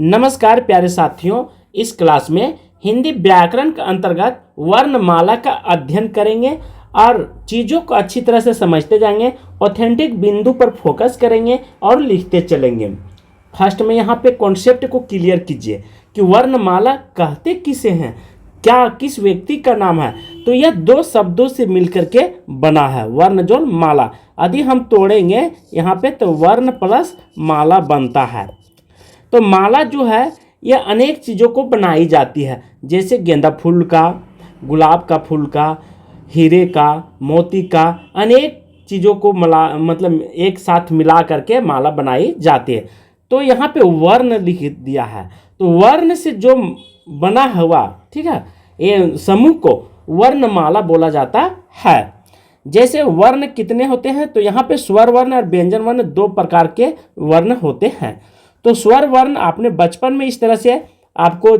नमस्कार प्यारे साथियों, इस क्लास में हिंदी व्याकरण के अंतर्गत वर्णमाला का अध्ययन करेंगे और चीज़ों को अच्छी तरह से समझते जाएंगे। ऑथेंटिक बिंदु पर फोकस करेंगे और लिखते चलेंगे। फर्स्ट में यहाँ पे कॉन्सेप्ट को क्लियर कीजिए कि वर्णमाला कहते किसे हैं, क्या किस व्यक्ति का नाम है। तो यह दो शब्दों से मिलकर के बना है, वर्ण जो माला। यदि हम तोड़ेंगे यहाँ पे तो वर्ण प्लस माला बनता है। तो माला जो है यह अनेक चीज़ों को बनाई जाती है, जैसे गेंदा फूल का, गुलाब का फूल का, हीरे का, मोती का, अनेक चीज़ों को मतलब एक साथ मिला करके माला बनाई जाती है। तो यहाँ पे वर्ण लिख दिया है, तो वर्ण से जो बना हुआ, ठीक है, ये समूह को वर्णमाला बोला जाता है। जैसे वर्ण कितने होते हैं, तो यहाँ पे स्वर वर्ण और व्यंजन वर्ण दो प्रकार के वर्ण होते हैं। तो स्वर वर्ण आपने बचपन में इस तरह से आपको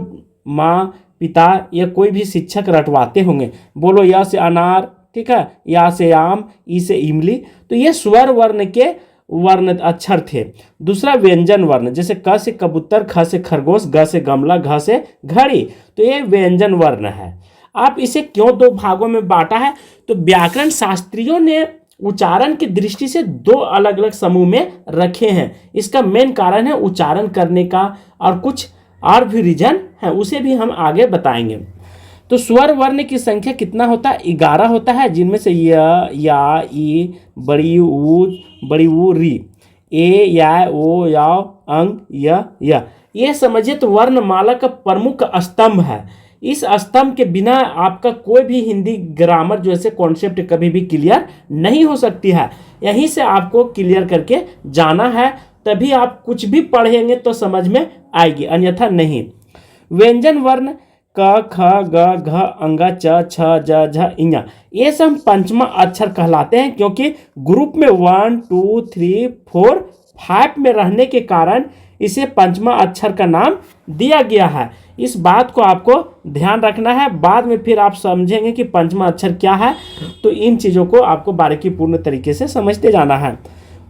माँ पिता या कोई भी शिक्षक रटवाते होंगे, बोलो या से अनार, ठीक है, या से आम, ई से इमली। तो ये स्वर वर्ण के वर्ण अक्षर थे। दूसरा व्यंजन वर्ण, जैसे क से कबूतर, ख से खरगोश, ग से गमला, घ से घड़ी, तो ये व्यंजन वर्ण है। आप इसे क्यों दो भागों में बांटा है, तो व्याकरण शास्त्रियों ने उच्चारण की दृष्टि से दो अलग अलग समूह में रखे हैं। इसका मेन कारण है उच्चारण करने का, और कुछ और भी रीजन है, उसे भी हम आगे बताएंगे। तो स्वर वर्ण की संख्या कितना होता है, 11 होता है, जिनमें से या, ई, बड़ी ऊ, री, ए, या, ओ, या, अंग, य। ये समझिए तो वर्णमाला का प्रमुख स्तंभ है। इस स्तंभ के बिना आपका कोई भी हिंदी ग्रामर जैसे कॉन्सेप्ट कभी भी क्लियर नहीं हो सकती है। यहीं से आपको क्लियर करके जाना है, तभी आप कुछ भी पढ़ेंगे तो समझ में आएगी, अन्यथा नहीं। व्यंजन वर्ण क, ख, ग, घ, अंग, च, छ, ज, झ, इञ, ये सब पंचमा अक्षर कहलाते हैं, क्योंकि ग्रुप में 1, 2, 3, 4, 5 में रहने के कारण इसे पंचमा अक्षर का नाम दिया गया है। इस बात को आपको ध्यान रखना है, बाद में फिर आप समझेंगे कि पंचमा अक्षर क्या है। तो इन चीज़ों को आपको बारीकी पूर्ण तरीके से समझते जाना है।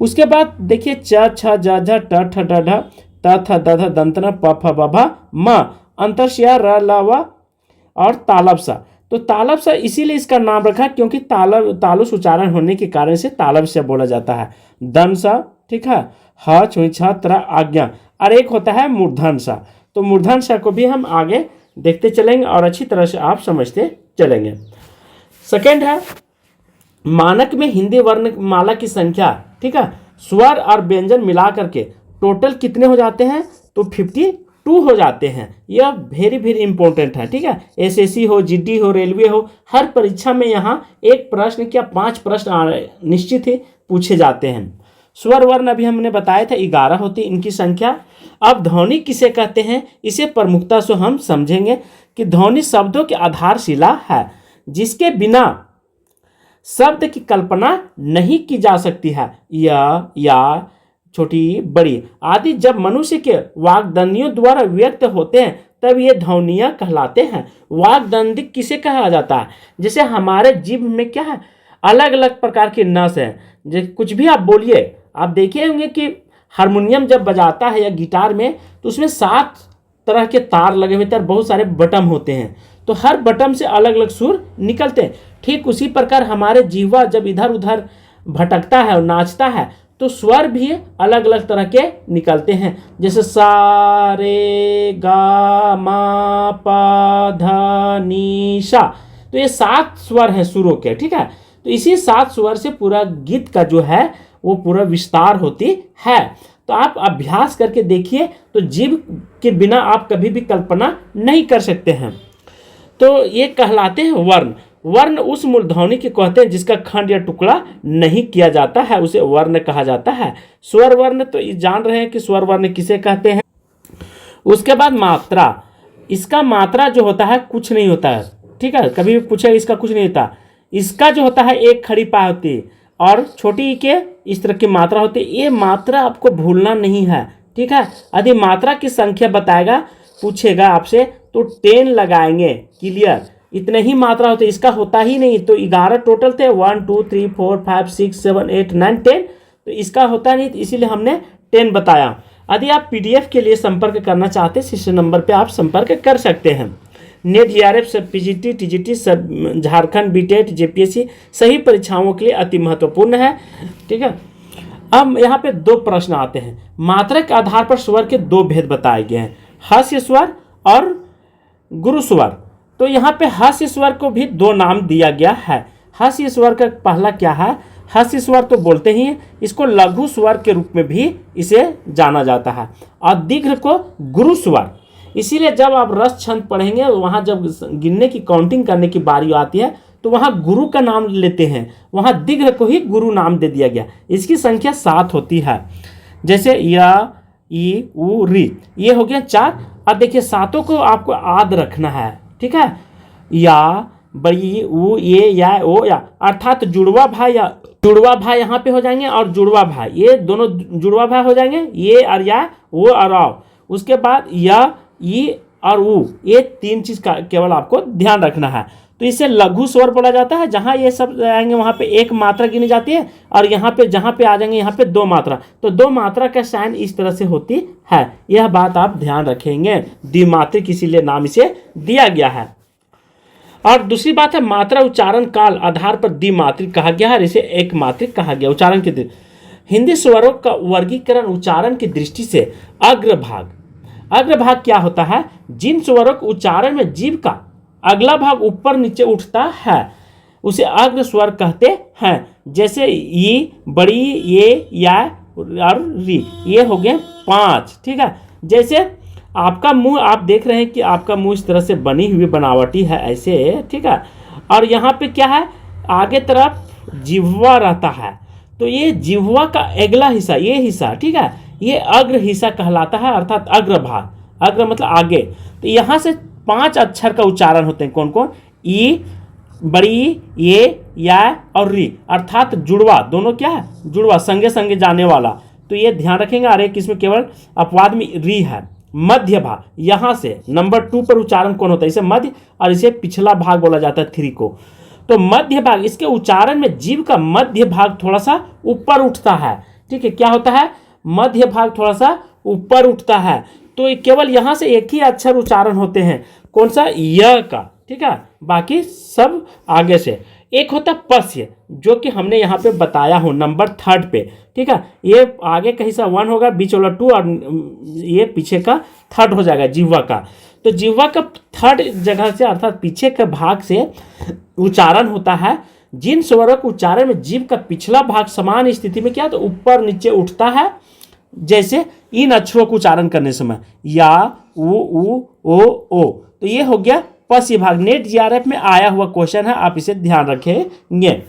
उसके बाद देखिए च, छ, ज, झ, ट, ठ, ड, ढ, त, थ, द, ध, दंत, न, प, फ, ब, भ, म, अंतरस्या, र, ल, व और तालब सा। तो तालब सा इसीलिए इसका नाम रखा क्योंकि तालुस उच्चारण होने के कारण से तालब से बोला जाता है। दन सा, ठीक है, ह, छुई, छ, त्र, आज्ञा, और एक होता है मूर्धन सा। तो मूर्धन सा को भी हम आगे देखते चलेंगे और अच्छी तरह से आप समझते चलेंगे। सेकंड है मानक में हिंदी वर्णमाला की संख्या, ठीक है, स्वर और व्यंजन मिला करके टोटल कितने हो जाते हैं, तो 52 हो जाते हैं। यह वेरी वेरी इंपॉर्टेंट है, ठीक है। एसएससी हो, जीडी हो, रेलवे हो, हर परीक्षा में यहाँ एक प्रश्न क्या 5 प्रश्न निश्चित ही पूछे जाते हैं। स्वर वर्ण अभी हमने बताया था 11 होती इनकी संख्या। अब ध्वनि किसे कहते हैं, इसे प्रमुखता से हम समझेंगे कि ध्वनि शब्दों की आधारशिला है, जिसके बिना शब्द की कल्पना नहीं की जा सकती है। या, छोटी, बड़ी आदि जब मनुष्य के वाग्दंडियों द्वारा व्यक्त होते हैं तब ये ध्वनियाँ कहलाते हैं। वाग्दंडी किसे कहा जाता है, जैसे हमारे जीभ में क्या है, अलग अलग प्रकार की नस है। जैसे कुछ भी आप बोलिए, आप देखे होंगे कि हारमोनियम जब बजाता है या गिटार में, तो उसमें 7 तरह के तार लगे हुए और बहुत सारे बटन होते हैं, तो हर बटन से अलग अलग सुर निकलते हैं। ठीक उसी प्रकार हमारे जीवा जब इधर उधर भटकता है और नाचता है, तो स्वर भी अलग अलग तरह के निकलते हैं, जैसे सा, रे, गा, मा, पा, धा, नी, सा। तो ये 7 स्वर हैं सुरों के, ठीक है। तो इसी 7 स्वर से पूरा गीत का जो है वो पूरा विस्तार होती है। तो आप अभ्यास करके देखिए, तो जीव के बिना आप कभी भी कल्पना नहीं कर सकते हैं। तो ये कहलाते हैं वर्ण। वर्ण उस मूलध्वनि के कहते हैं जिसका खंड या टुकड़ा नहीं किया जाता है, उसे वर्ण कहा जाता है। स्वर वर्ण तो जान रहे हैं कि स्वर वर्ण किसे कहते हैं। उसके बाद मात्रा, इसका मात्रा जो होता है कुछ नहीं होता है, ठीक है, कभी भी पूछे इसका कुछ नहीं होता। इसका जो होता है एक खड़ी पा होती है और छोटी के इस तरह की मात्रा होती है। ये मात्रा आपको भूलना नहीं है, ठीक है। यदि मात्रा की संख्या बताएगा, पूछेगा आपसे, तो 10 लगाएंगे, क्लियर। इतने ही मात्रा होते, इसका होता ही नहीं। तो 11 टोटल थे, 1, 2, 3, 4, 5, 6, 7, 8, 9, 10। तो इसका होता नहीं, इसीलिए हमने 10 बताया। यदि आप PDF के लिए संपर्क करना चाहते हैं, इस नंबर पे आप संपर्क कर सकते हैं। नेट, JRF, सब PGT, TGT, सब झारखंड, BTET, JPSC सही परीक्षाओं के लिए अति महत्वपूर्ण है। ठीक है, अब यहाँ पे दो प्रश्न आते हैं। मात्रा के आधार पर स्वर के दो भेद बताए गए हैं, हास्य स्वर और गुरु स्वर। तो यहाँ पे हास्य स्वर को भी दो नाम दिया गया है। हास्य स्वर का पहला क्या है? हास्य स्वर तो बोलते ही हैं, इसको लघु स्वर के रूप में भी इसे जाना जाता है, और दीर्घ को गुरु स्वर। इसीलिए जब आप रस छंद पढ़ेंगे, वहाँ जब गिनने की काउंटिंग करने की बारी आती है तो वहाँ गुरु का नाम लेते हैं, वहाँ दीर्घ को ही गुरु नाम दे दिया गया। इसकी संख्या 7 होती है। जैसे या, ई, उ, री, ये हो गया 4। अब देखिए सातों को आपको याद रखना है। ठीक है, या, बड़ी, उ, ये, या, ओ, या, अर्थात जुड़वा भाई या जुड़वा भाई यहाँ पे हो जाएंगे, और जुड़वा भाई, ये दोनों जुड़वा भाई हो जाएंगे, ये और या, वो और आओ। उसके बाद या, ई और उ, ये 3 चीज का केवल आपको ध्यान रखना है। तो इसे लघु स्वर बोला जाता है। जहाँ ये सब आएंगे वहाँ पे 1 मात्रा गिनी जाती है, और यहाँ पे जहाँ पे आ जाएंगे यहाँ पे 2 मात्रा। तो 2 मात्रा का साइन इस तरह से होती है, यह बात आप ध्यान रखेंगे। द्विमात्रिक इसीलिए नाम इसे दिया गया है। और दूसरी बात है, मात्रा उच्चारण काल आधार पर द्विमात्रिक कहा गया है और इसे एक मात्रिक कहा गया। उच्चारण के हिंदी स्वरों का वर्गीकरण उच्चारण की दृष्टि से अग्रभाग। अग्रभाग क्या होता है? जिन स्वरों के उच्चारण में जीभ का अगला भाग ऊपर नीचे उठता है उसे अग्र स्वर कहते हैं। जैसे ई, बड़ी, ये, या और री, ये हो गए 5। ठीक है, जैसे आपका मुंह आप देख रहे हैं कि आपका मुंह इस तरह से बनी हुई बनावटी है ऐसे। ठीक है, और यहाँ पे क्या है, आगे तरफ जिह्वा रहता है, तो ये जिह्वा का अगला हिस्सा, ये हिस्सा, ठीक है, ये अग्र हिस्सा कहलाता है, अर्थात अग्रभाग। अग्र मतलब आगे। तो यहाँ से 5 अक्षर का उच्चारण होते हैं। कौन कौन? ई, बड़ी, ये, या और री, अर्थात जुड़वा। दोनों क्या है? जुड़वा, संगे संगे जाने वाला। तो ये ध्यान रखेंगे। और एक इसमें केवल अपवाद में री है। मध्य भाग, यहाँ से नंबर 2 पर उच्चारण कौन होता है? इसे मध्य, और इसे पिछला भाग बोला जाता है 3 को। तो मध्य भाग, इसके उच्चारण में जीभ का मध्य भाग थोड़ा सा ऊपर उठता है। ठीक है, क्या होता है? मध्य भाग थोड़ा सा ऊपर उठता है। तो केवल यहाँ से एक ही अक्षर उच्चारण होते हैं। कौन सा? य का। ठीक है, बाकी सब आगे से। एक होता पस्य, जो कि हमने यहाँ पे बताया हूँ नंबर 3 पे। ठीक है, ये आगे का हिस्सा 1 होगा, बीच वाला 2, और ये पीछे का 3 हो जाएगा जिह्वा का। तो जिह्वा का 3 जगह से, अर्थात पीछे के भाग से उच्चारण होता है। जिन स्वरों के उच्चारण में जीभ का पिछला भाग समान स्थिति में क्या, तो ऊपर नीचे उठता है। जैसे इन अक्षरों को उच्चारण करने समय या, उ, ओ। तो ये हो गया पस्य भाग। नेट JRF में आया हुआ क्वेश्चन है, आप इसे ध्यान रखेंगे।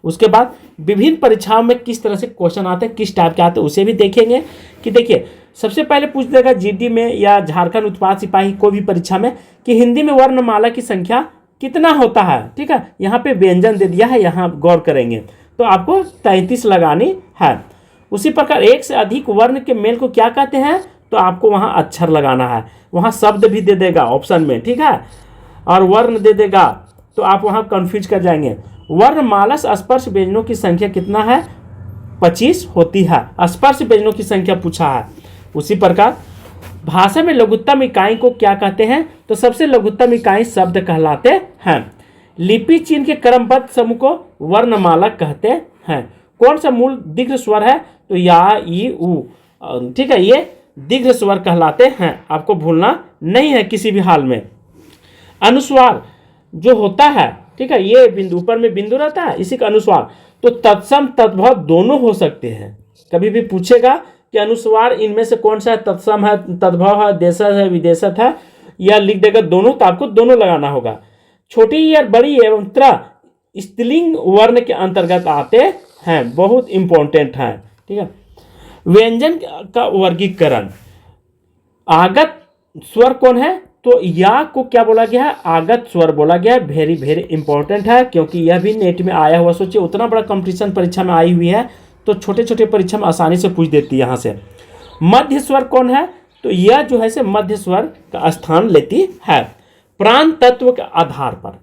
उसके बाद विभिन्न परीक्षाओं में किस तरह से क्वेश्चन आते हैं, किस टाइप के आते हैं, उसे भी देखेंगे। कि देखिए, सबसे पहले पूछ देगा GD में या झारखंड उत्पाद सिपाही कोई भी परीक्षा में कि हिंदी में वर्णमाला की संख्या कितना होता है। ठीक है, यहाँ पे व्यंजन दे दिया है, यहाँ गौर करेंगे। तो आपको 33 लगानी है। उसी प्रकार एक से अधिक वर्ण के मेल को क्या कहते हैं, तो आपको वहाँ अक्षर लगाना है। वहाँ शब्द भी दे देगा ऑप्शन में। ठीक है, और वर्ण दे देगा, तो आप वहाँ कंफ्यूज कर जाएंगे। वर्णमाला से स्पर्श व्यंजनों की संख्या कितना है? 25 होती है। स्पर्श व्यंजनों की संख्या पूछा है। उसी प्रकार भाषा में लघुत्तम इकाई को क्या कहते हैं, तो सबसे लघुत्तम इकाई शब्द कहलाते हैं। लिपि चिन्ह के क्रमबद्ध समूह को वर्णमाला कहते हैं। कौन सा मूल दीर्घ स्वर है, तो या, ई, उ। ठीक है, ये दीर्घ स्वर कहलाते हैं, आपको भूलना नहीं है किसी भी हाल में। अनुस्वार जो होता है, ठीक है, ये बिंदु ऊपर में बिंदु रहता है, इसी का अनुस्वार। तो तत्सम तद्भव दोनों हो सकते हैं। कभी भी पूछेगा कि अनुस्वार इनमें से कौन सा है, तत्सम है, तद्भव है, देशज है, विदेशत है, या लिख देगा दोनों, तो आपको दोनों लगाना होगा। छोटी या बड़ी एवं त्र स्त्रीलिंग वर्ण के अंतर्गत आते हैं, बहुत इंपॉर्टेंट है। ठीक है, व्यंजन का वर्गीकरण। आगत स्वर कौन है, तो या को क्या बोला गया है? आगत स्वर बोला गया है। वेरी वेरी इंपॉर्टेंट है, क्योंकि यह भी नेट में आया हुआ। सोचिए, उतना बड़ा कंपटीशन परीक्षा में आई हुई है, तो छोटे छोटे परीक्षा में आसानी से पूछ देती है यहाँ से। मध्य स्वर कौन है, तो यह जो है से मध्य स्वर का स्थान लेती है। प्राण तत्व के आधार पर।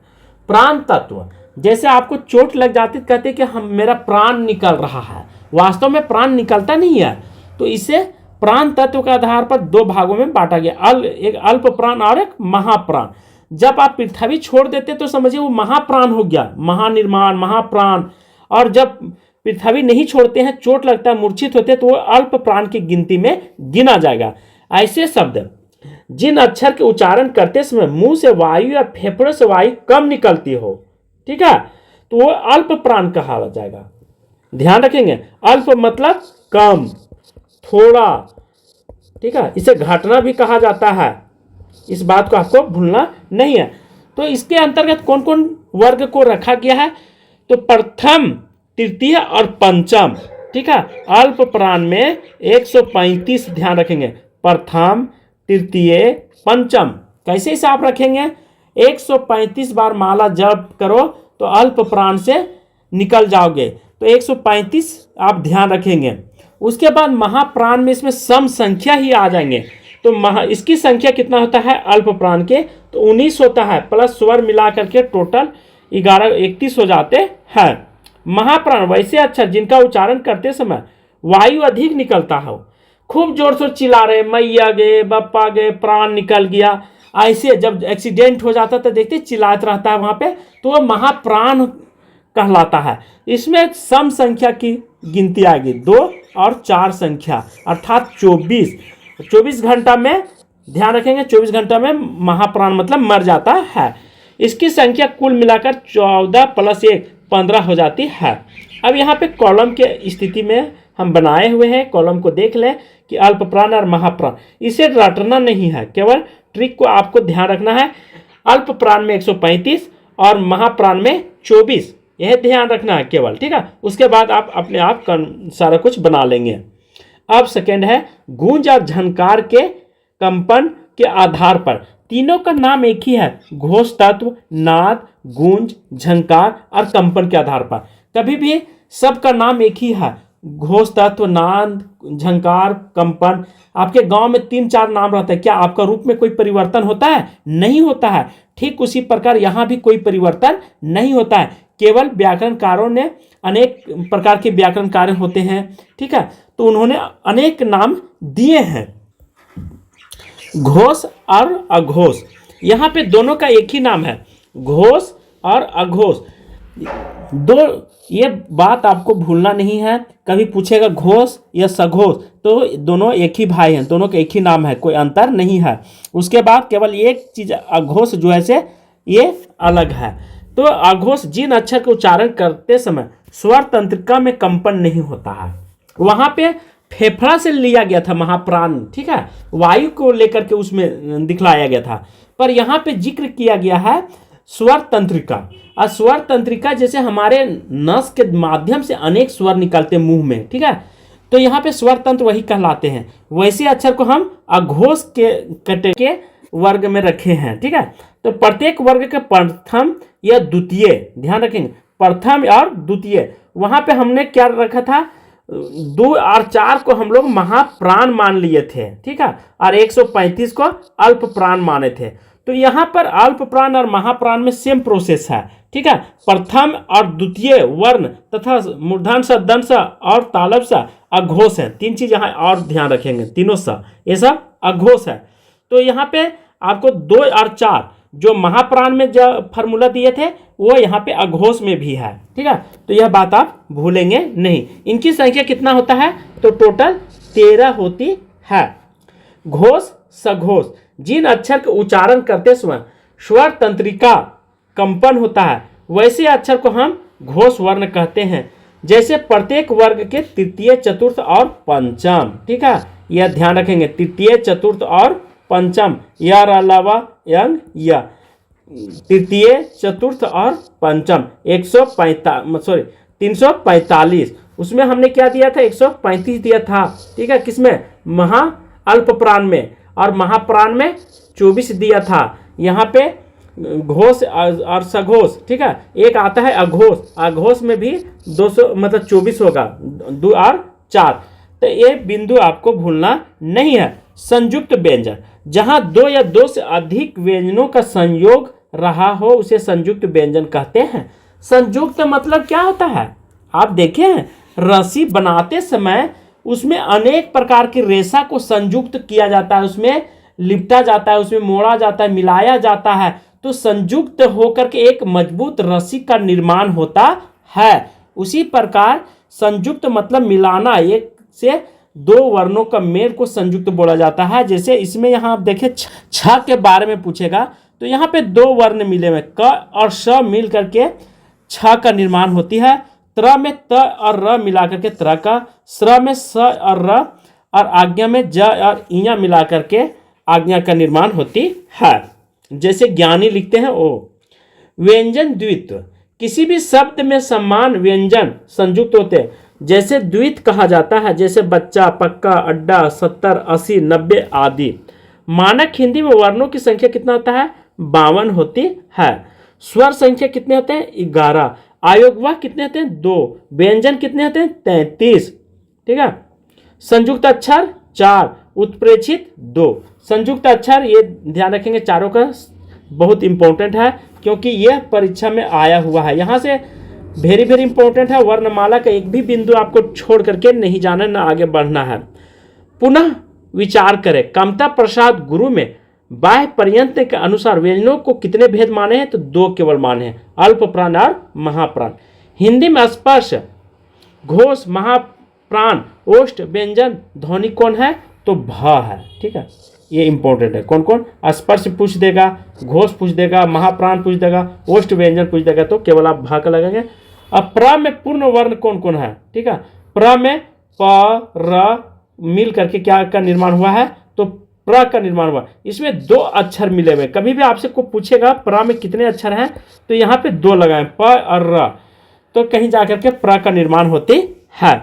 प्राण तत्व, जैसे आपको चोट लग जाती है, कहते हैं कि मेरा प्राण निकल रहा है, वास्तव में प्राण निकलता नहीं है। तो इसे प्राण तत्व के आधार पर दो भागों में बांटा गया, एक अल्प प्राण और एक महाप्राण। जब आप पृथ्वी छोड़ देते तो समझिए वो महाप्राण हो गया, महानिर्माण महाप्राण। और जब पृथ्वी नहीं छोड़ते हैं, चोट लगता है, मूर्छित होते हैं, तो वो अल्प प्राण की गिनती में गिना जाएगा। ऐसे शब्द जिन अक्षर के उच्चारण करते समय मुंह से वायु या फेफड़ों से वायु कम निकलती हो, ठीक है, तो वो अल्प प्राण कहा जाएगा। ध्यान रखेंगे, अल्प मतलब कम, थोड़ा, ठीक है, इसे घटना भी कहा जाता है, इस बात को आपको भूलना नहीं है। तो इसके अंतर्गत कौन कौन वर्ग को रखा गया है, तो प्रथम, तृतीय और पंचम, ठीक है। अल्प प्राण में 135, ध्यान रखेंगे, प्रथम, तृतीय, पंचम। कैसे हिसाब रखेंगे, 135 बार माला जप करो तो अल्प प्राण से निकल जाओगे, तो 135 आप ध्यान रखेंगे। उसके बाद महाप्राण में इसमें सम संख्या ही आ जाएंगे, तो इसकी संख्या कितना होता है अल्प प्राण के, तो 19 होता है, प्लस स्वर मिला करके टोटल 31 हो जाते हैं। महाप्राण वैसे अक्षर जिनका उच्चारण करते समय वायु अधिक निकलता हो, खूब जोर से चिल्ला रहे मैया गए बप्पा गए प्राण निकल गया, ऐसे जब एक्सीडेंट हो जाता तो देखते चिल्लाता रहता है वहां पे, तो वह महाप्राण कहलाता है। इसमें सम संख्या की गिनती आएगी, 2 और 4 संख्या, अर्थात 24 घंटा में, ध्यान रखेंगे 24 घंटा में महाप्राण मतलब मर जाता है। इसकी संख्या कुल मिलाकर 14 + 1 15 हो जाती है। अब यहाँ पे कॉलम के स्थिति में हम बनाए हुए हैं, कॉलम को देख लें कि अल्प प्राण और महाप्राण, इसे रटना नहीं है, केवल ट्रिक को आपको ध्यान रखना है। अल्प प्राण में 135 और महाप्राण में 24, यह ध्यान रखना है केवल, ठीक है। उसके बाद आप अपने आप सारा कुछ बना लेंगे। अब सेकेंड है गूंज और झनकार के कंपन के आधार पर, तीनों का नाम एक ही है, घोष तत्व, नाद, गूंज, झंकार और कंपन के आधार पर। कभी भी सबका नाम एक ही है, घोष तत्व, नाद, झंकार, कंपन। आपके गांव में 3-4 नाम रहता है, क्या आपका रूप में कोई परिवर्तन होता है? नहीं होता है। ठीक उसी प्रकार यहाँ भी कोई परिवर्तन नहीं होता है, केवल व्याकरणकारों ने अनेक प्रकार के व्याकरण कार्य होते हैं, ठीक है, तो उन्होंने अनेक नाम दिए हैं। घोष और अघोष, यहाँ पे दोनों का एक ही नाम है, घोष और अघोष। दो, ये बात आपको भूलना नहीं है, कभी पूछेगा घोष या सघोष, तो दोनों एक ही भाई हैं, दोनों का एक ही नाम है, कोई अंतर नहीं है। उसके बाद केवल एक चीज अघोष जो है से ये अलग है। तो अघोष जिन अक्षर का उच्चारण करते समय स्वर तंत्रिका में कंपन नहीं होता है, वहां पे फेफड़ा से लिया गया था महाप्राण, ठीक है, वायु को लेकर के उसमें दिखलाया गया था, पर यहाँ पे जिक्र किया गया है स्वर तंत्रिका। और स्वर तंत्रिका जैसे हमारे नस के माध्यम से अनेक स्वर निकलते मुंह में, ठीक है, तो यहाँ पे स्वर तंत्र वही कहलाते हैं। वैसे अक्षर को हम अघोष के कटे के वर्ग में रखे हैं, ठीक है। तो प्रत्येक वर्ग के प्रथम या द्वितीय, ध्यान रखेंगे, प्रथम और द्वितीय, वहां पे हमने क्या रखा था, 2 और 4 को हम लोग महाप्राण मान लिए थे, ठीक है, और 135 को अल्प प्राण माने थे। तो यहाँ पर अल्प प्राण और महाप्राण में सेम प्रोसेस है, ठीक है। प्रथम और द्वितीय वर्ण तथा मूर्धन सा, दंड सा और तालब सा अघोष है, 3 चीज यहाँ और ध्यान रखेंगे, तीनों सा ये सब अघोष है। तो यहाँ पे आपको 2 और 4 जो महाप्राण में जो फार्मूला दिए थे वो यहाँ पे अघोष में भी है, ठीक है, तो यह बात आप भूलेंगे नहीं। इनकी संख्या कितना होता है, तो टोटल 13 होती है। घोष सघोष, जिन अक्षर के उच्चारण करते समय स्वर तंत्रिका कंपन होता है, वैसे अक्षर को हम घोष वर्ण कहते हैं। जैसे प्रत्येक वर्ग के तृतीय, चतुर्थ और पंचम, ठीक है, यह ध्यान रखेंगे, तृतीय, चतुर्थ और पंचम, या अलावा यंग या तृतीय, चतुर्थ और पंचम 345, उसमें हमने क्या दिया था, 135 दिया था, ठीक है, किसमें, महा अल्प प्राण में, और महाप्राण में 24 दिया था। यहाँ पे घोष और सघोष, ठीक है, एक आता है अघोष, अघोष में भी 200 मतलब 24 होगा, 2 और 4, तो ये बिंदु आपको भूलना नहीं है। संयुक्त व्यंजन, जहां 2 या 2 से अधिक व्यंजनों का संयोग रहा हो उसे संयुक्त व्यंजन कहते हैं। संयुक्त मतलब क्या होता है, आप देखें रस्सी बनाते समय उसमें अनेक प्रकार की रेशा को संयुक्त किया जाता है, उसमें लिपटा जाता है, उसमें मोड़ा जाता है, मिलाया जाता है, तो संयुक्त होकर के एक मजबूत रस्सी का निर्माण होता है। उसी प्रकार संयुक्त मतलब मिलाना, एक से दो वर्णों का मेल को संयुक्त बोला जाता है। जैसे इसमें यहाँ आप देखें छ के बारे में पूछेगा तो यहाँ पे दो वर्ण मिले हुए क और श मिल करके छ का निर्माण होती है। त्र में त और र मिला करके त्र का, स्र में स और र और आज्ञा में ज और इया मिला करके आज्ञा का निर्माण होती है। जैसे ज्ञानी लिखते हैं ओ। व्यंजन द्वित्व, किसी भी शब्द में समान व्यंजन संयुक्त होते हैं, जैसे द्वित कहा जाता है, जैसे बच्चा, पक्का, अड्डा, 70, 80, 90 आदि। मानक हिंदी में वर्णों की संख्या कितना होता है? 52 होती है। स्वर संख्या कितने होते हैं? 11। आयोगवाह कितने होते हैं? 2। व्यंजन कितने होते हैं? 33। ठीक है। संयुक्त अक्षर 4, उत्प्रेक्षित 2। संयुक्त अक्षर ये ध्यान रखेंगे, चारों का बहुत इंपॉर्टेंट है क्योंकि यह परीक्षा में आया हुआ है। यहाँ से वेरी वेरी इंपॉर्टेंट है। वर्णमाला का एक भी बिंदु आपको छोड़ करके नहीं जाना, ना आगे बढ़ना है। पुनः विचार करें, कमता प्रसाद गुरु में बाह्य पर्यंत के अनुसार व्यंजनों को कितने भेद माने हैं? तो 2 केवल माने हैं, अल्प प्राण और महाप्राण। हिंदी में स्पर्श, घोष, महाप्राण, ओष्ठ, व्यंजन, ध्वनि कौन है? तो भ है। ठीक है, ये इंपॉर्टेंट है। कौन कौन? स्पर्श पूछ देगा, घोष पूछ देगा, महाप्राण पूछ देगा, ओष्ठ व्यंजन पूछ देगा, तो केवल आप भा का लगेंगे। अब प्र में पूर्ण वर्ण कौन कौन है? ठीक है, प्र में प र मिल करके क्या का निर्माण हुआ है? तो प्र का निर्माण हुआ। इसमें 2 अक्षर मिले हुए। कभी भी आपसे को पूछेगा प्र में कितने अक्षर हैं, तो यहाँ पे 2 लगाए, प और र, तो कहीं जाकर के प्र का निर्माण होती है।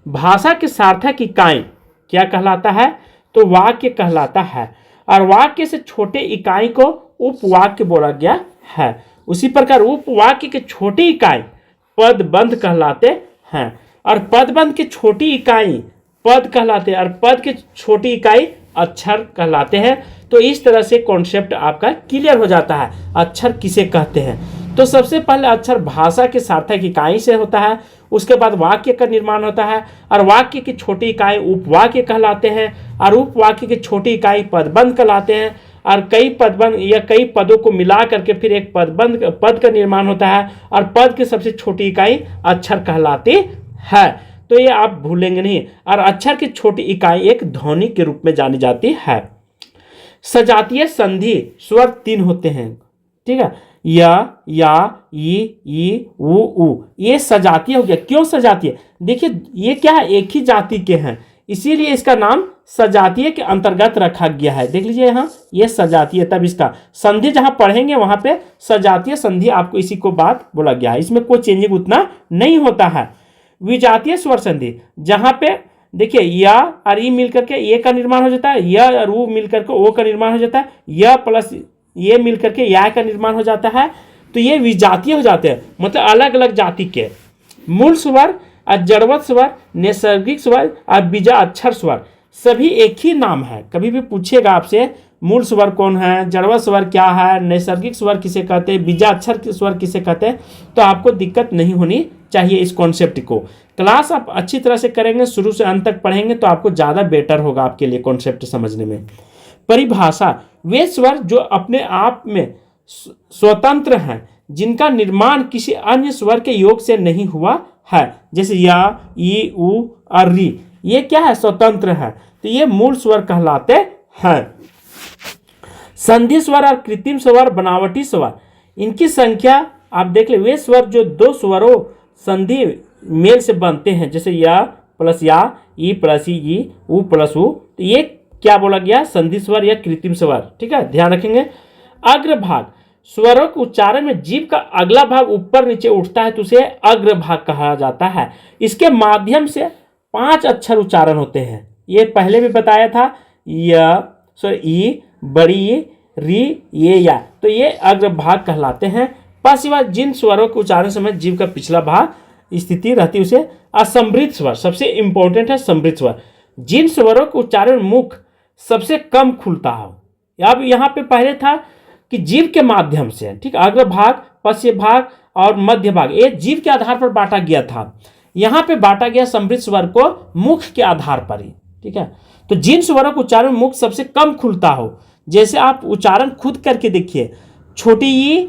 भाषा के सार्थक इकाई क्या कहलाता है? तो वाक्य कहलाता है, और वाक्य से छोटे इकाई को उपवाक्य बोला गया है। उसी प्रकार उपवाक्य के छोटी इकाई पदबंध कहलाते हैं, और पदबंध की छोटी इकाई पद कहलाते हैं, और पद की छोटी इकाई अक्षर कहलाते हैं। तो इस तरह से कॉन्सेप्ट आपका क्लियर हो जाता है, अक्षर किसे कहते हैं। तो सबसे पहले अक्षर भाषा के सार्थक इकाई से होता है, उसके बाद वाक्य का निर्माण होता है, और वाक्य की छोटी इकाई उपवाक्य कहलाते हैं, और उपवाक्य की छोटी इकाई पदबंध कहलाते हैं, और कई पदबंध या कई पदों को मिला करके फिर एक पद का निर्माण होता है, और पद की सबसे छोटी इकाई अक्षर कहलाती है। तो ये आप भूलेंगे नहीं। और अक्षर की छोटी इकाई एक ध्वनि के रूप में जानी जाती है। सजातीय संधि स्वर 3 होते हैं। ठीक है, या, ई, उ। ये सजातीय हो गया। क्यों सजातीय? देखिए ये क्या है, एक ही जाति के हैं, इसीलिए इसका नाम सजातीय के अंतर्गत रखा गया है। देख लीजिए यहाँ, ये सजातीय, तब इसका संधि जहां पढ़ेंगे वहां पे सजातीय संधि आपको इसी को बात बोला गया है। इसमें कोई चेंजिंग उतना नहीं होता है। विजातीय स्वर संधि, जहां पे देखिए या और ई मिलकर के ए का निर्माण हो जाता है, य और उ मिलकर के ओ का निर्माण हो जाता है, य प्लस ये मिलकर के या का निर्माण हो जाता है। तो ये विजातीय हो जाते हैं, मतलब अलग अलग जाति के। मूल स्वर और जड़वत स्वर, नैसर्गिक स्वर और बीजा अक्षर स्वर सभी एक ही नाम है। कभी भी पूछेगा आपसे मूल स्वर कौन है, जड़वत स्वर क्या है, नैसर्गिक स्वर किसे कहते हैं, बीजा अक्षर स्वर किसे कहते हैं, तो आपको दिक्कत नहीं होनी चाहिए इस कॉन्सेप्ट को। क्लास आप अच्छी तरह से करेंगे, शुरू से अंत तक पढ़ेंगे तो आपको ज़्यादा बेटर होगा आपके लिए कॉन्सेप्ट समझने में। परिभाषा, वे स्वर जो अपने आप में स्वतंत्र हैं, जिनका निर्माण किसी अन्य स्वर के योग से नहीं हुआ है, जैसे या, ई, उ और री, ये क्या है? स्वतंत्र है, तो ये मूल स्वर कहलाते हैं। संधि स्वर और कृत्रिम स्वर, बनावटी स्वर, इनकी संख्या आप देख ले। वे स्वर जो 2 स्वरों संधि मेल से बनते हैं, जैसे या प्लस या, ई प्लस ई, उ प्लस उ, तो ये क्या बोला गया? संधि स्वर या कृत्रिम स्वर। ठीक है, ध्यान रखेंगे। अग्रभाग, स्वरों के उच्चारण में जीभ का अगला भाग ऊपर नीचे उठता है तो उसे अग्रभाग कहा जाता है। इसके माध्यम से 5 अक्षर उच्चारण होते हैं। ये पहले भी बताया था, ई, बड़ी, री, ये, या, तो ये अग्रभाग कहलाते हैं। सिवाय जिन स्वरों के उच्चारण समय जीभ का पिछला भाग स्थिति रहती है उसे असमृद्ध स्वर, सबसे इंपॉर्टेंट है समृद्ध स्वर। जिन स्वरों के उच्चारण मुख सबसे कम खुलता हो। अब यहाँ पे पहले था कि जीभ के माध्यम से, ठीक, अग्र भाग, पश्य भाग और मध्य भाग, ये जीभ के आधार पर बांटा गया था। यहाँ पे बांटा गया समृद्ध स्वर को मुख के आधार पर ही, ठीक है। तो जिन स्वरों का उच्चारण मुख सबसे कम खुलता हो, जैसे आप उच्चारण खुद करके देखिए, छोटी ई,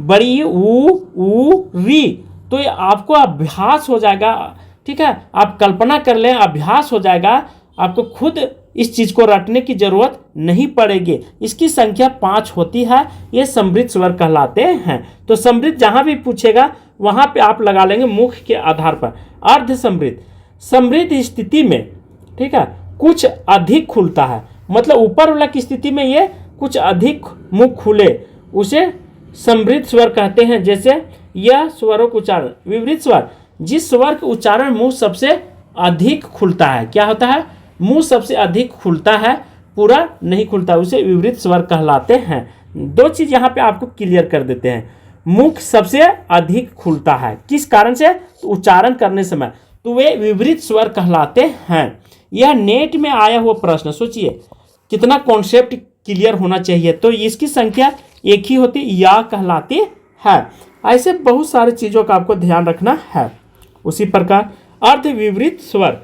बड़ी ई, ऊ, री, तो ये आपको अभ्यास हो जाएगा, ठीक है। आप कल्पना कर लें, अभ्यास हो जाएगा, आपको खुद इस चीज को रटने की जरूरत नहीं पड़ेगी। इसकी संख्या 5 होती है, ये समृद्ध स्वर कहलाते हैं। तो समृद्ध जहां भी पूछेगा वहां पे आप लगा लेंगे मुख के आधार पर। अर्ध समृद्ध, समृद्ध स्थिति में, ठीक है, कुछ अधिक खुलता है, मतलब ऊपर वाला की स्थिति में ये कुछ अधिक मुख खुले, उसे समृद्ध स्वर कहते हैं। जैसे यह स्वरों का उच्चारण, विवृत स्वर, जिस स्वर का उच्चारण मुंह सबसे अधिक खुलता है, क्या होता है, मुंह सबसे अधिक खुलता है, पूरा नहीं खुलता, उसे विवृत स्वर कहलाते हैं। दो चीज यहाँ पे आपको क्लियर कर देते हैं, मुख सबसे अधिक खुलता है किस कारण से, तो उच्चारण करने समय, तो वे विवृत स्वर कहलाते हैं। यह नेट में आया हुआ प्रश्न, सोचिए कितना कॉन्सेप्ट क्लियर होना चाहिए। तो इसकी संख्या एक ही होती, या कहलाती है। ऐसे बहुत सारी चीजों का आपको ध्यान रखना है। उसी प्रकार अर्ध विवृत स्वर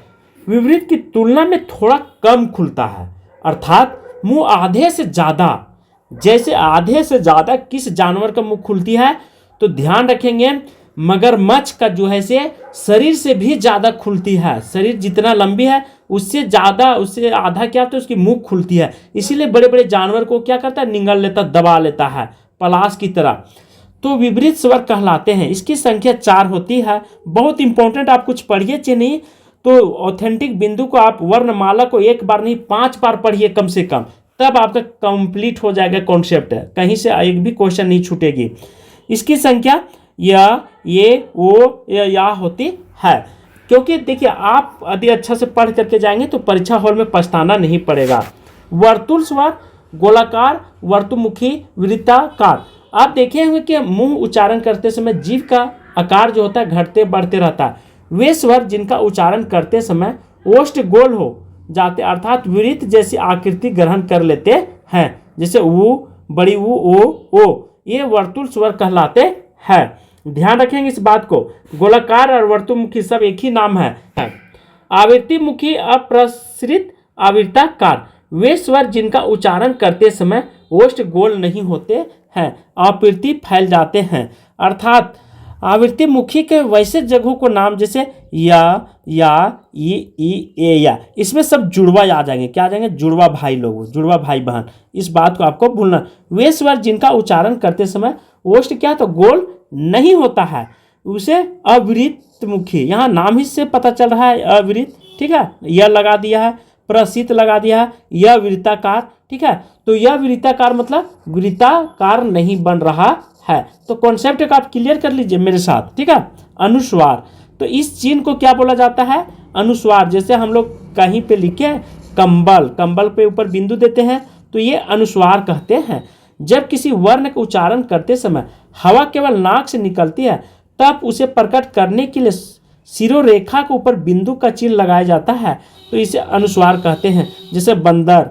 विवृत की तुलना में थोड़ा कम खुलता है, अर्थात मुंह आधे से ज्यादा। जैसे आधे से ज्यादा किस जानवर का मुंह खुलती है, तो ध्यान रखेंगे मगरमच्छ का जो है से शरीर से भी ज्यादा खुलती है। शरीर जितना लंबी है उससे ज्यादा, उससे आधा क्या होता है, उसकी मुंह खुलती है। इसीलिए बड़े बड़े जानवर को क्या करता है, निगल लेता, दबा लेता है पलाश की तरह। तो विवृत स्वर कहलाते हैं। इसकी संख्या 4 होती है। बहुत इंपॉर्टेंट, आप कुछ पढ़िए चाहे नहीं, तो ऑथेंटिक बिंदु को आप वर्णमाला को एक बार नहीं 5 बार पढ़िए कम से कम, तब आपका कंप्लीट हो जाएगा कॉन्सेप्ट, कहीं से एक भी क्वेश्चन नहीं छूटेगी। इसकी संख्या या, ये, ओ, या होती है। क्योंकि देखिए आप यदि अच्छा से पढ़ करके जाएंगे तो परीक्षा हॉल में पछताना नहीं पड़ेगा। वर्तुल स्वर, गोलाकार, वर्तुमुखी, वृत्ताकार। आप देखे होंगे कि मुंह उच्चारण करते समय जीभ का आकार जो होता है घटते बढ़ते रहता है। वे स्वर जिनका उच्चारण करते समय ओष्ठ गोल हो जाते, अर्थात वृत्त जैसी आकृति ग्रहण कर लेते हैं, जैसे ऊ, बड़ी ऊ, ओ, ये वर्तुल स्वर कहलाते हैं। ध्यान रखेंगे इस बात को। गोलाकार और वर्तुमुखी सब एक ही नाम है। आवृत्तिमुखी, अप्रसरित, आवृत्ताकार, वे स्वर जिनका उच्चारण करते समय ओष्ठ गोल नहीं होते हैं, आवृत्ति फैल जाते हैं, अर्थात आवृत्तिमुखी के वैसे जगहों को नाम जैसे या, ई, ए, या, इसमें सब जुड़वा आ जाएंगे। क्या आ जाएंगे, जुड़वा भाई लोग, जुड़वा भाई बहन। इस बात को आपको भूलना। वे स्वर जिनका उच्चारण करते समय ओष्ठ क्या तो गोल नहीं होता है, उसे अवृत्तमुखी, यहाँ नाम ही से पता चल रहा है अवृत्त, ठीक है, यह लगा दिया है, प्रसिद्ध लगा दिया है, यह वृत्ताकार, ठीक है। तो यह वृत्ताकार मतलब वृत्ताकार नहीं बन रहा है। तो कॉन्सेप्ट को आप क्लियर कर लीजिए मेरे साथ, ठीक है। अनुस्वार, तो इस चिन्ह को क्या बोला जाता है, अनुस्वार। जैसे हम लोग कहीं पे लिखे कंबल, कंबल पे ऊपर बिंदु देते हैं, तो ये अनुस्वार कहते हैं। जब किसी वर्ण का उच्चारण करते समय हवा केवल नाक से निकलती है, तब उसे प्रकट करने के लिए शिरोरेखा के ऊपर बिंदु का चिन्ह लगाया जाता है, तो इसे अनुस्वार कहते हैं। जैसे बंदर,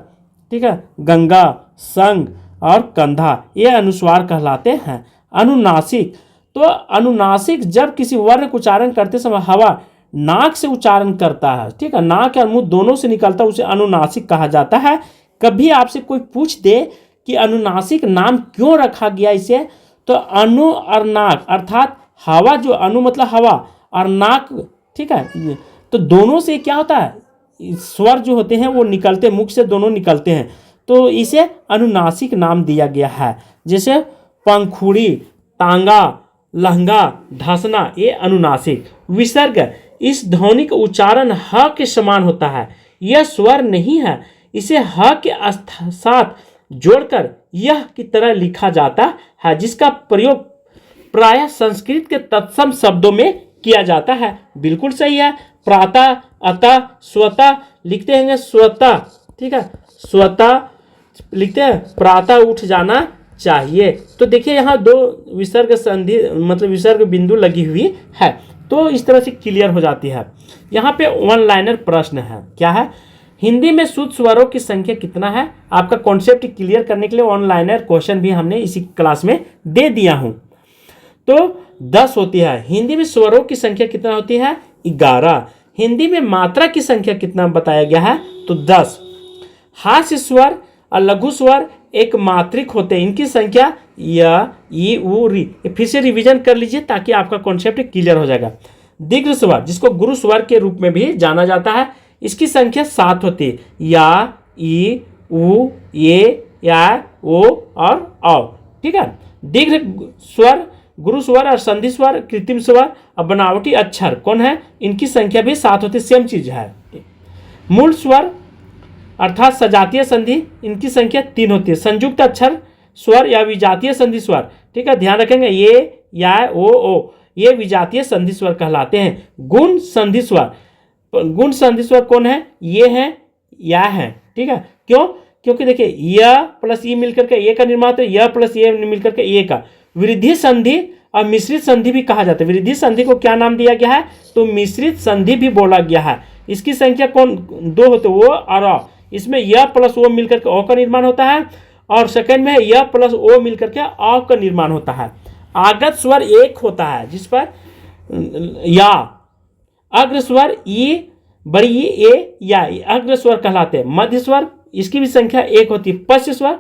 ठीक है, गंगा, संग और कंधा, ये अनुस्वार कहलाते हैं। अनुनासिक, तो अनुनासिक जब किसी वर्ण का उच्चारण करते समय हवा नाक से उच्चारण करता है, ठीक है, नाक और मुंह दोनों से निकलता है, उसे अनुनासिक कहा जाता है। कभी आपसे कोई पूछ दे कि अनुनासिक नाम क्यों रखा गया इसे, तो अनु और नाक, अर्थात हवा, जो अनु मतलब हवा और नाक, ठीक है, तो दोनों से क्या होता है, स्वर जो होते हैं वो निकलते, मुख से दोनों निकलते हैं, तो इसे अनुनासिक नाम दिया गया है। जैसे पंखुड़ी, तांगा, लहंगा, धसना, ये अनुनासिक। विसर्ग, इस ध्वनि का उच्चारण ह के समान होता है, यह स्वर नहीं है, इसे ह के साथ जोड़कर यह की तरह लिखा जाता है, जिसका प्रयोग प्रायः संस्कृत के तत्सम शब्दों में किया जाता है। बिल्कुल सही है। प्रातः, अतः, स्वतः लिखते हैं, स्वतः, ठीक है, स्वतः लिखते हैं, प्रातः उठ जाना चाहिए। तो देखिए यहाँ 2 विसर्ग संधि मतलब विसर्ग बिंदु लगी हुई है, तो इस तरह से क्लियर हो जाती है। यहाँ पे 1 लाइनर प्रश्न है, क्या है, हिंदी में शुद्ध स्वरों की संख्या कितना है। आपका कॉन्सेप्ट क्लियर करने के लिए 1 लाइनर क्वेश्चन भी हमने इसी क्लास में दे दिया हूँ। तो 10 होती है। हिंदी में स्वरों की संख्या कितना होती है, 11। हिंदी में मात्रा की संख्या कितना बताया गया है? तो 10। हास्य स्वर और लघु स्वर एक मात्रिक होते हैं, इनकी संख्या य, ई, उ, री। फिर से रिवीजन कर लीजिए ताकि आपका कॉन्सेप्ट क्लियर हो जाएगा। दीर्घ स्वर जिसको गुरु स्वर के रूप में भी जाना जाता है, इसकी संख्या 7 होती है। या, ई, उ, ये, या, ओ और औ। ठीक है। दीर्घ स्वर, गुरु स्वर और संधि स्वर, कृत्रिम स्वर और बनावटी अक्षर कौन है? इनकी संख्या भी 7 होती है, सेम चीज है। मूल स्वर अर्थात सजातीय संधि, इनकी संख्या 3 होती है। संयुक्त अक्षर स्वर या विजातीय संधि स्वर, ठीक है, ध्यान रखेंगे, ये, या, ओ, ये विजातीय संधि स्वर कहलाते हैं। गुण संधि स्वर, गुण संधि स्वर कौन है? ये है, या है। ठीक है, क्यों? क्योंकि देखिए य प्लस ई मिलकर के ए का निर्माण होता है, य प्लस ए मिलकर के ए का। वृद्धि संधि और मिश्रित संधि भी कहा जाता है। वृद्धि संधि को क्या नाम दिया गया है? तो मिश्रित संधि भी बोला गया है। इसकी संख्या कौन? 2 होते, वो और अ। इसमें य प्लस ओ मिलकर के अ का निर्माण होता है, और सेकंड में य प्लस ओ मिलकर के अ का निर्माण होता है। आगत स्वर एक होता है जिस पर या, अग्र स्वर ई, बड़ी ई, ए, या, अग्र स्वर कहलाते हैं। मध्य स्वर, इसकी भी संख्या 1 होती है। पश्च स्वर,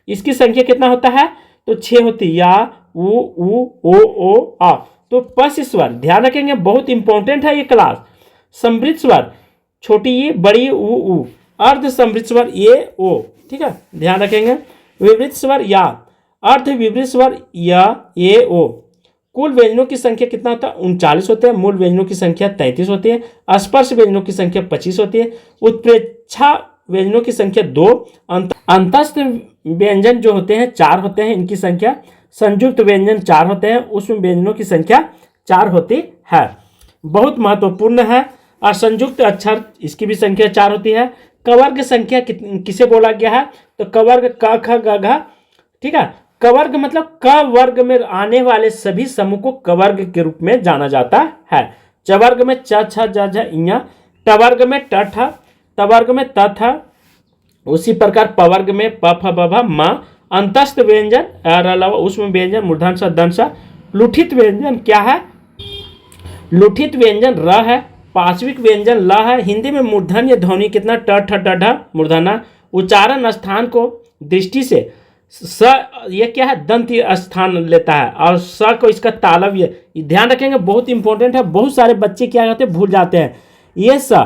इसकी संख्या कितना होता है? तो 6 होती है। या, उ, ओ, आ। तो पश्च स्वर ध्यान रखेंगे, बहुत इंपॉर्टेंट है ये क्लास। समृद्ध स्वर, छोटी ई, बड़ी उ। अर्ध समृद्ध स्वर ए, ओ। ठीक है, ध्यान रखेंगे। विवृत स्वर या, अर्ध विवृत स्वर या, ए, ओ। कुल व्यंजनों की संख्या कितना होता है? 39 होते हैं। मूल व्यंजनों की संख्या 33 होती है। स्पर्श व्यंजनों की संख्या 25 होती है। उत्प्रेक्षा व्यंजनों की संख्या 2। अंतस्थ व्यंजन जो होते हैं 4 होते हैं, इनकी संख्या। संयुक्त व्यंजन 4 होते हैं, उसमें व्यंजनों की संख्या 4 होती है। बहुत महत्वपूर्ण है। और संयुक्त अक्षर, इसकी भी संख्या 4 होती है। कवर्ग संख्या किसे बोला गया है? तो कवर्ग क, ख, ग, घ। ठीक है, कवर्ग मतलब क वर्ग में आने वाले सभी समूह को कवर्ग के रूप में जाना जाता है। चवर्ग में च, छ, ज, झ, ञ। टवर्ग में ट, ठ। तवर्ग में त, थ। उसी प्रकार पवर्ग में प, फ, ब, भ, म। अंतस्थ व्यंजन अलावा उसमें व्यंजन मूर्धन स, दंत स। लुठित व्यंजन क्या है? लुठित व्यंजन र है। पार्श्विक व्यंजन ल है। हिंदी में मूर्धन्य ध्वनि कितना? ट, ठ, ड, ढ, मूर्धना। उच्चारण स्थान को दृष्टि से स, ये क्या है? दंत स्थान लेता है, और स को इसका तालव्य, ध्यान रखेंगे, बहुत इंपॉर्टेंट है। बहुत सारे बच्चे क्या करते हैं? भूल जाते हैं। ये स,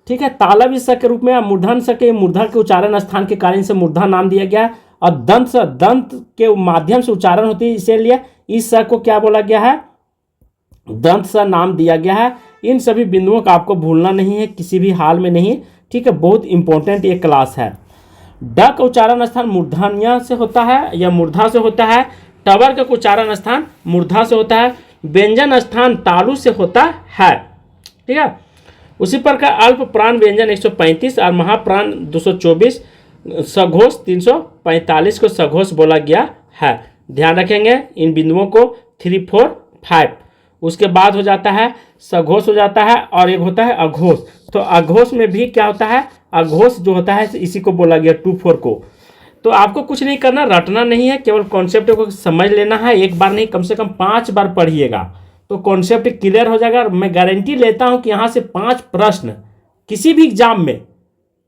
ठीक है, तालव्य स के रूप में, मूर्धन स के मूर्धा के उच्चारण स्थान के कारण से मूर्धा नाम दिया गया है। और दंत स, दंत के माध्यम से उच्चारण होती है, इसीलिए इस स को क्या बोला गया है? दंत स नाम दिया गया है। इन सभी बिंदुओं का आपको भूलना नहीं है किसी भी हाल में नहीं। ठीक है, बहुत इंपॉर्टेंट ये क्लास है। ड का उच्चारण स्थान मूर्धन्य से होता है या मूर्धा से होता है। टवर्ग का उच्चारण स्थान मूर्धा से होता है। व्यंजन स्थान तालु से होता है। ठीक है, उसी प्रकार अल्प प्राण व्यंजन 135 और महाप्राण 224, सघोष 345 को सघोष बोला गया है। ध्यान रखेंगे इन बिंदुओं को 3, 4, 5। उसके बाद हो जाता है सघोष हो जाता है, और एक होता है अघोष। तो अघोष में भी क्या होता है? अघोष जो होता है इसी को बोला गया 2, 4 को। तो आपको कुछ नहीं करना, रटना नहीं है, केवल कॉन्सेप्ट को समझ लेना है। एक बार नहीं, कम से कम 5 बार पढ़िएगा तो कॉन्सेप्ट क्लियर हो जाएगा। और मैं गारंटी लेता हूं कि यहाँ से 5 प्रश्न किसी भी एग्जाम में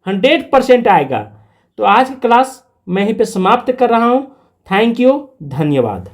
100% आएगा। तो आज की क्लास मैं यहीं पे समाप्त कर रहा हूं। थैंक यू, धन्यवाद।